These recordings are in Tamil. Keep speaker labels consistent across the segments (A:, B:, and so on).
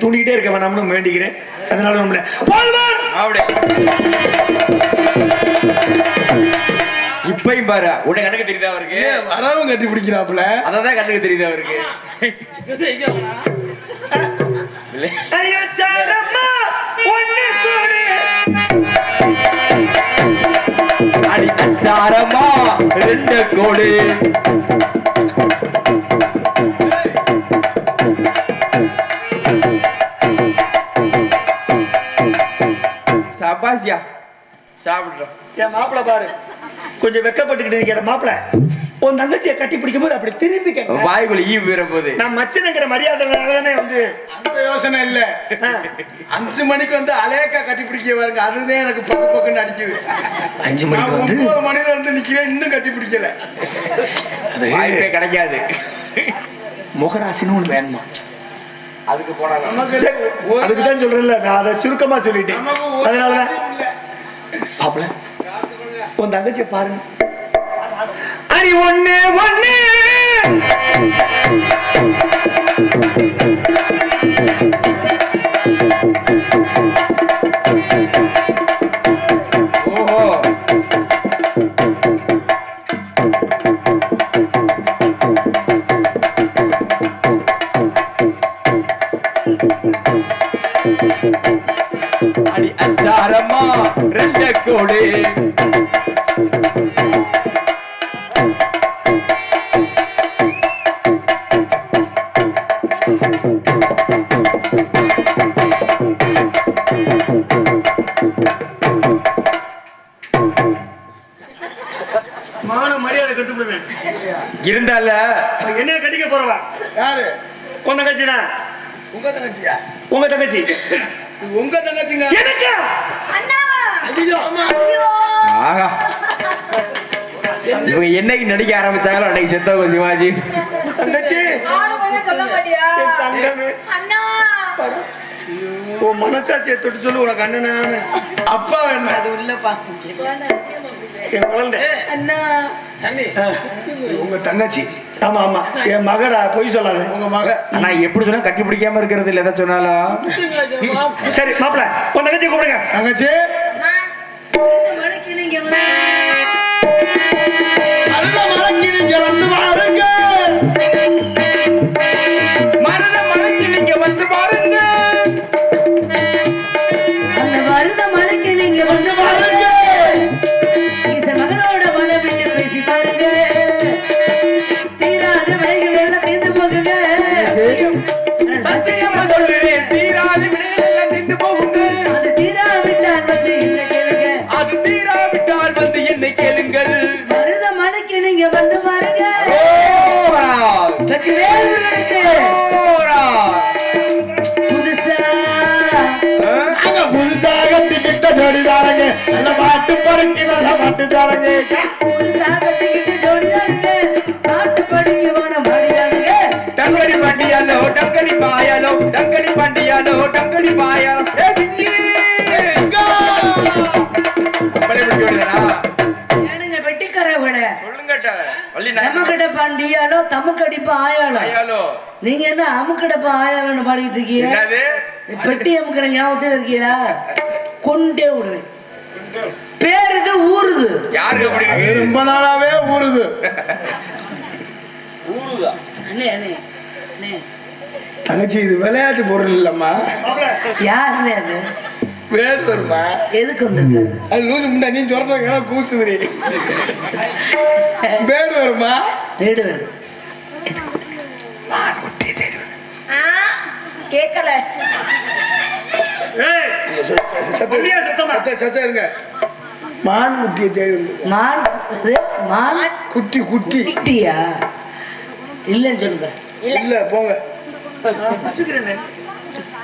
A: தூண்டிக்கிட்டே இருக்க வேணாம்னு வேண்டிக்கிறேன். அதனால நம்மள
B: இப்பயும் பாரு உடனே கண்ணுக்கு தெரியுதா அவருக்கு?
A: வரவும் கட்டி பிடிக்கிறாப்புல.
B: அதான் கண்ணுக்கு தெரியுதா அவருக்கு? அடி அச்சாரமா 2 கோடி சபாசியா சாப்பிடுறோம்.
A: என் மாப்பிள்ள பாரு கொஞ்சம் வெக்கப்பட்டுக்கிட்டு இருக்கிற மாப்பிள்ள உன் தங்கச்சியை கட்டி பிடிக்கும் போது அப்படி திரும்பி
B: வாய்க்குள்ள ஈ வீர போது
A: நான் மச்சனுங்கிற மரியாதைனாலதானே வந்து
C: அந்த யோசனை இல்ல. 5 மணிக்கு வந்து அலேக்கா கட்டி பிடிக்க பாருங்க, அதுதான் எனக்கு பக்கு பக்குன்னு அடிக்குது.
A: 5 மணிக்கு வந்து
C: 9 மணில இருந்து நிக்கிறேன், இன்னும் கட்டி பிடிக்கல.
B: வாய்ப்பே கிடைக்காது.
A: முகராசின்னு ஒண்ணு வேணுமா?
B: அதுக்கு போனாங்க.
A: அதுக்குதான் சொல்றேன்ல, நான் அதை சுருக்கமா சொல்லிட்டேன். அதனாலதான் மாப்பிள்ள உன் தங்கச்சியை பாருங்க. அடி ஒண்ணு ஒண்ணு
B: ஓஹோ அடி அச்சாரமா 2 கோடி
A: மான மரியாதை கெடுத்து விடுவேன்.
B: இருந்தால
A: என்ன கடிக்க போறவ
C: யாரு?
A: உன் தங்கச்சி தான்.
C: உங்க தங்கச்சியா?
A: உங்க தங்கச்சி.
C: உங்க தங்கச்சிங்க?
A: எனக்கு
B: ஆஹா இவங்க என்னைக்கு நடிக்க ஆரம்பிச்சாங்களோ அன்னைக்கு செத்தவங்க சிவாஜி.
A: தங்கச்சி தங்கமே உன் மனசாட்சியை தொட்டு சொல்லு, உனக்கு அண்ணனானு.
C: அப்பா என்ன?
A: என் குழந்தை
C: உங்க தங்கச்சி.
A: ஆமா ஆமா என் மகடா, பொய் சொல்லாத.
C: உங்க மக.
B: ஆனா எப்படி சொன்னா கட்டி பிடிக்காம இருக்கிறது இல்ல, எதை சொன்னாலும்.
A: சரி மாப்பிள்ள உன் தங்கச்சி கூப்பிடுங்க.
C: தங்கச்சி நல்ல மலைக்கு நீங்க வந்து பாருங்க.
B: மருத மலைக்கு நீங்க வந்து பாருங்க.
D: அந்த மருத மலைக்கு நீங்க வந்து பாருங்க. மகளோட மனம் விட்டு பேசி பாருங்க. தீராத விலைகள் எல்லாம் தீர்ந்து போகுங்க.
B: சத்தியமா சொல்லுறேன், தீராத வினைகள் எல்லாம் தீர்ந்து போகுங்க.
D: அது தீராவிட்டால் வந்து என்ன கேளுங்க.
B: அது தீராவிட்டால் வந்து என்னை கேளுங்கள்.
D: மருத மலைக்கு நீங்க வந்து பாருங்க.
B: ஓரா
D: சற்று வேறுபடுத்து.
B: ஓரா
D: புதுசா
C: நாங்க புதுசாக திட்ட ஜோடிதாரங்க. நல்ல பாட்டு படுக்கி நல்ல பாட்டு தாரங்க.
D: புதுசா கட்டிக்கிட்டு ஜோடிதாருங்க. பாட்டு படிக்க வேணும் பாடியாருங்க.
B: டங்கடி பாண்டியாலோ டங்கடி பாயாலோ டங்கடி பாண்டியாலோ டங்கடி பாயாலோ. ஏ சிங்கி நம்மளே விட்டு ஓடுதா?
D: ஏனுங்க வெட்டிக்காரவங்களே,
B: சொல்லுங்க வள்ளி
D: நமக்கிட்ட பாண்டியாலோ தமுக்கடிப்ப ஆயாலோ.
B: ஆயாலோ
D: நீங்க என்ன அமுக்கடப்ப ஆயாலோன்னு பாடிக்கிட்டு இருக்கீங்க?
B: என்னது?
D: பெட்டி அமுக்கிற ஞாபகத்தில் இருக்கீங்களா? கொண்டே விடுவேன். பேருது ஊருது.
B: யாருக்கு அப்படி
C: அது
B: இருக்கு?
C: ரொம்ப நாளாவே ஊறுது.
B: ஊருதா?
D: அண்ணே அண்ணே அண்ணே,
C: தங்கச்சி இது விளையாட்டு பொருள் இல்லம்மா.
D: யாருண்ணே அது?
C: வேடு வருமா?
D: எதுக்கு வந்திருக்காரு?
C: அது லூசு முண்டா, நீ சொல்றீங்க கூசுதுரி. வேடு வருமா?
D: வீடு வரும். கேட்கல.
A: ஏய், சொல்லியா சத்தமா?
C: சத்த இருங்க. மான் குட்டியை தேடி வந்து.
D: மான் இது மான்
C: குட்டி குட்டி
D: குட்டியா? இல்லைன்னு சொல்லுங்க.
C: இல்ல போங்க.
A: வச்சுக்கிறேனே.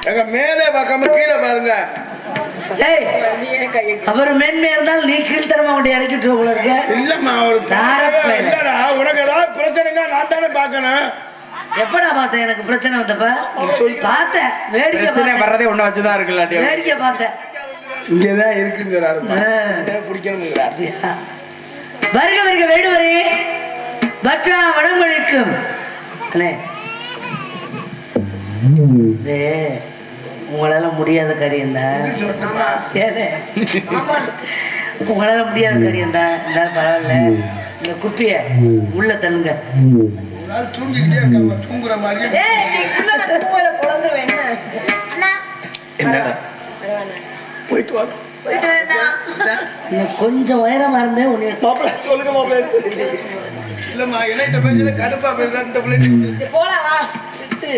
C: எங்க மேலே பார்க்காம கீழே பாருங்க.
D: ஏய், அவர் மேன்மையா இருந்தாலும் நீ கீழ்த்தரமா கொண்டு இறக்கிட்டு போல இருக்க.
C: இல்லம்மா ஒரு இல்லடா, உனக்கு ஏதாவது பிரச்சனைனா நான் தானே பார்க்கணும்.
D: எப்படா பார்த்தேன்? எனக்கு பிரச்சனை வந்தப்ப பார்த்தேன். வேடிக்கை
B: பிரச்சனை
D: பார்த்தேன்.
B: வர்றதே ஒண்ணு வச்சுதான் இருக்குல்ல.
D: வேடிக்கை பார்த்தேன்.
C: இங்கதான் இருக்குன்னு சொல்றாருமா. பிடிக்கணும்.
D: வருக வருக வேடுவரே, பற்றா வடமொழிக்கும் அண்ணே உங்களால முடியாத காரியம் தான்
C: சொல்லணுமா?
D: ஏதே உங்களால முடியாத காரியம் தான் இருந்தாலும் பரவாயில்ல. இந்த குப்பிய உள்ள தள்ளுங்க.
C: ஒரு நாள் தூங்கிக்கிட்டே இருக்காங்க, தூங்குற மாதிரியே.
A: என்னடா போயிட்டு வாங்க.
D: இன்னும் கொஞ்சம் உயரமா இருந்தே உன்னை
A: மாப்பிள்ள சொல்லுங்க மாப்பிள்ள.
C: இல்லம்மா, என்னைட்ட பேசுறது கடுப்பா பேசுறா இந்த பிள்ளை.
D: போலாம் வா சிட்டு.